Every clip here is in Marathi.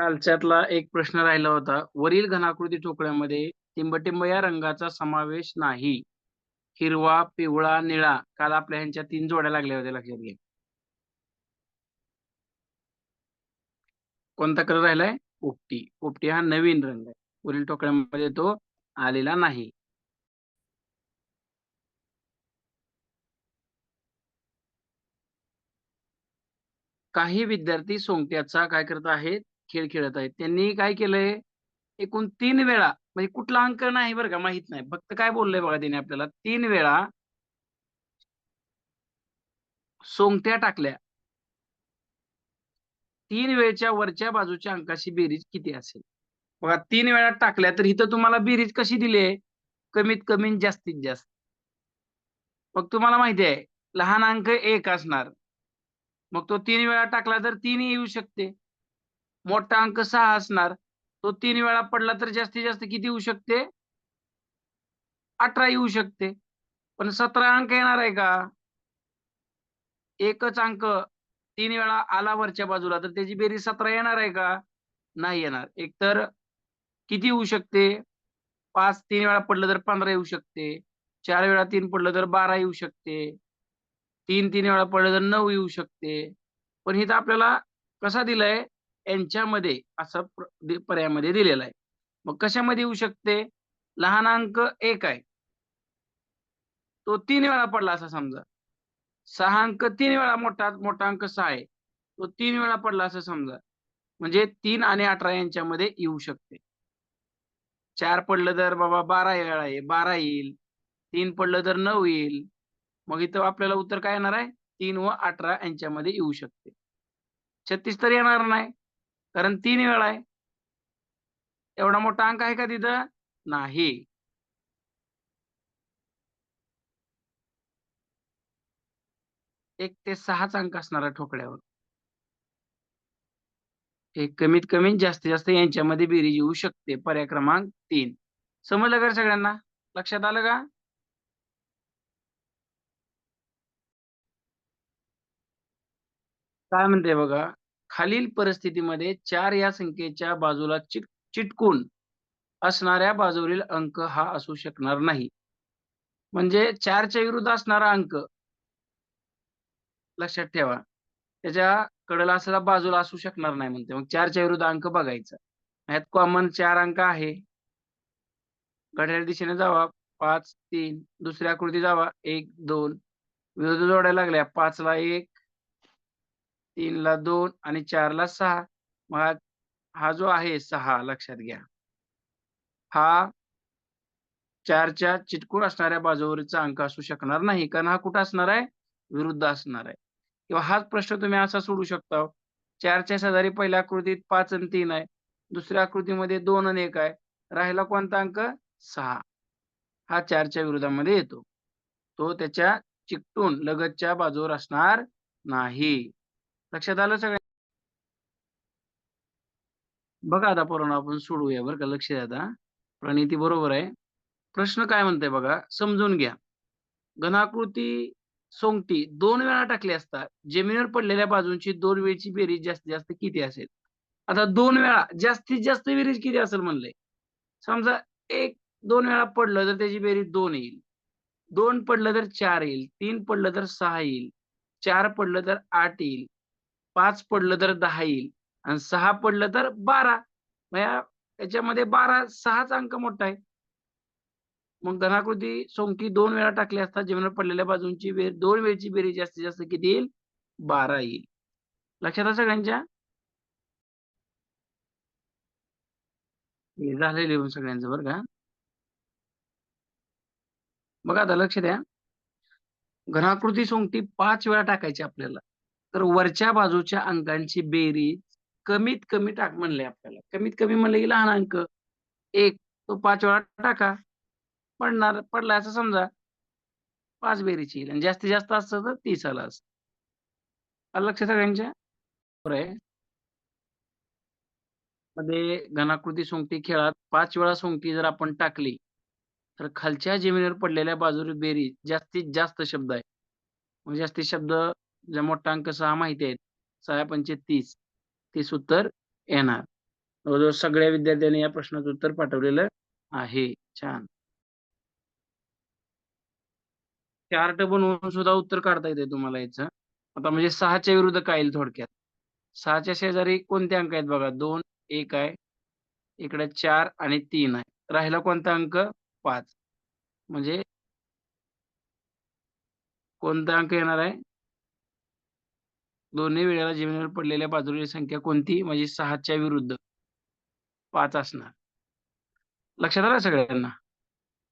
कालच्यातला एक प्रश्न राहिला होता. वरील घनाकृती ठोकळ्यामध्ये टिंबटिंब या रंगाचा समावेश नाही. हिरवा, पिवळा, निळा. काल आपल्या ह्यांच्या 3 जोड्या लागल्या होत्या लक्षात घ्या. कोणता कलर राहिलाय? पोपटी. पोपटी हा नवीन रंग आहे. वरील ठोकळ्यामध्ये तो आलेला नाही. काही विद्यार्थी सोंगट्याचा काय करत आहेत? खेळ खेळत आहेत. त्यांनी काय केलंय? एकूण 3 वेळा म्हणजे कुठला अंक नाही बरं का, माहीत नाही. फक्त काय बोललंय बघा त्याने आपल्याला 3 वेळा सोंगट्या टाकल्या. 3 वेळच्या वरच्या बाजूच्या अंकाची बेरीज किती असेल? बघा 3 वेळा टाकल्या तर इथं तुम्हाला बेरीज कशी दिली आहे? कमीत कमी आणि जास्तीत जास्त. मग तुम्हाला माहिती आहे लहान अंक 1 असणार. मग तो 3 वेळा टाकला तर 3 येऊ शकते. मोठा अंक 6 असणार. तो 3 वेळा पडला तर जास्तीत जास्त किती येऊ शकते? 18 येऊ शकते. पण 17 अंक येणार आहे का? एकच अंक 3 वेळा आला वरच्या बाजूला तर त्याची बेरीज 17 येणार आहे का? नाही येणार. एकतर किती होऊ शकते? 5 3 वेळा पडलं तर 15 येऊ शकते. 4 वेळा 3 पडलं तर 12 येऊ शकते. 3 वेळा पडलं तर 9 येऊ शकते. पण इथं आपल्याला कसा दिलाय? यांच्यामध्ये असं पर्यायामध्ये दिलेला आहे. मग कशामध्ये येऊ शकते? लहान अंक 1 आहे. तो 3 वेळा पडला असा समजा. 6 अंक 3 वेळा मोठा अंक 6 आहे. तो 3 वेळा पडला असं समजा. म्हणजे 3 आणि 18 यांच्यामध्ये येऊ शकते. 4 पडलं तर बाबा 12 वेळा आहे, 12 येईल. 3 पडलं तर 9 येईल. मग इथं आपल्याला उत्तर काय येणार आहे? 3 व 18 यांच्यामध्ये येऊ शकते. 36 तर येणार नाही. कारण 3 वेळा आहे. एवढा मोठा अंक आहे का तिथं? नाही. 1 ते 6च अंक असणार आहे ठोकळ्यावर. हे कमीत कमी जास्तीत जास्त यांच्यामध्ये बेरीज येऊ शकते. पर्याय क्रमांक 3. समजलं का सगळ्यांना? लक्षात आलं का? काय म्हणते बघा, खालील परिस्थितीमध्ये 4 या संख्येच्या बाजूला चिटकून असणाऱ्या बाजूवरील अंक हा असू शकणार नाही. म्हणजे 4 च्या विरुद्ध असणारा अंक लक्षात ठेवा. त्याच्या कडेला असलेला बाजूला असू शकणार नाही म्हणते. मग 4 च्या विरुद्ध अंक बघायचा. ह्यात कॉमन 4 अंक आहे. घड्याळ दिशेने जावा 5, 3. दुसऱ्या आकृती जावा 1, 2. विरुद्ध जोड्या लागल्या 5 ला 1, 3 ला 2 आणि 4 ला 6. मग हा जो आहे 6 लक्षात घ्या. हा 4 च्या चिटकून असणाऱ्या बाजूवरचा अंक असू शकणार नाही. कारण हा कुठं असणार आहे? विरुद्ध असणार आहे. किंवा हाच प्रश्न तुम्ही असा सोडवू शकता. 4 च्या शेजारी पहिल्या आकृतीत 5 आणि 3 आहे. दुसऱ्या आकृतीमध्ये 2 आणि 1 आहे. राहिला कोणता अंक? 6. हा 4 च्या विरोधामध्ये येतो. तो त्याच्या चिकटून लगतच्या बाजूवर असणार नाही. लक्षात आलं सगळ्यांना? बघा आता पोरांनो आपण सोडवूया बरं का. लक्ष द्या आता. प्रणिती बरोबर आहे. प्रश्न काय म्हणतंय बघा, समजून घ्या. घनाकृती सोंगटी 2 वेळा टाकली असता जमिनीवर पडलेल्या बाजूंची 2 वेळची बेरीज जास्तीत जास्त किती असेल? आता 2 वेळा जास्तीत जास्त बेरीज किती असेल म्हणलंय? समजा 1-2 वेळा पडलं तर त्याची बेरीज 2 येईल. 2 पडलं तर 4 येईल. 3 पडलं तर 6 येईल. 4 पडलं तर 8 येईल. 5 पडलं तर 10 येईल आणि 6 पडलं तर 12. मग याच्यामध्ये 12 6चा अंक मोठा आहे. मग धनाकृती सोंगटी 2 वेळा टाकली असता जमिनीवर पडलेल्या बाजूंची 2 वेळची बेरीज जास्तीत जास्त किती येईल? 12 येईल. लक्षात आलं सगळ्यांच्या? हे झालंय लिहून सगळ्यांचं बरं का. बघा आता लक्ष द्या. घनाकृती सोंगटी 5 वेळा टाकायची आपल्याला. तर वरच्या बाजूच्या अंकांची बेरीज कमीत कमी टाक म्हणले आपल्याला. कमीत कमी म्हणलं की लहान अंक 1 तो 5 वेळा टाका. पडला असं समजा 5 बेरीज येईल आणि जास्तीत जास्त असतं तर 30 आलं असतं. आलं लक्षात सगळ्यांच्या? बरोबर आहे. मध्ये घनाकृती सोंगटी खेळात 5 वेळा सोंगटी जर आपण टाकली, तर खालच्या जमिनीवर पडलेल्या बाजूला बेरीज जास्तीत जास्त शब्द आहे. मग जास्तीत शब्द मोठा अंक 6 माहिती आहेत. 6 पंचे 30. 30 उत्तर येणार. जवळजवळ सगळ्या विद्यार्थ्यांनी या प्रश्नाचं उत्तर पाठवलेलं आहे. छान. चार्ट बनवून सुद्धा उत्तर काढता येते तुम्हाला याचं. आता म्हणजे 6च्या विरुद्ध काय येईल थोडक्यात? 6च्या शेजारी कोणते अंक आहेत बघा? 2, 1 आहे. इकडे 4 आणि 3 आहे. राहिला कोणता अंक? 5. म्हणजे कोणता अंक येणार आहे? दोन्ही वेळेला जमिनीवर पडलेल्या बाजूची संख्या कोणती? म्हणजे 6च्या विरुद्ध 5 असणार. लक्षात आलं सगळ्यांना?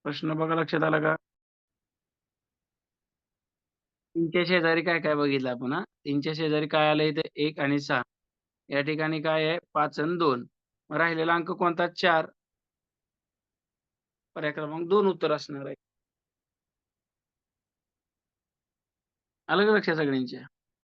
प्रश्न बघा लक्षात आला का? 3च्या शेजारी काय-काय बघितलं आपण हां. 3च्या शेजारी काय आलं इथे 1 आणि 6. या ठिकाणी काय आहे 5 आणि 2. मग राहिलेला अंक कोणता? 4. पर्याय क्रमांक 2 उत्तर असणार आहे. आलं का लक्षात सगळ्यांच्या?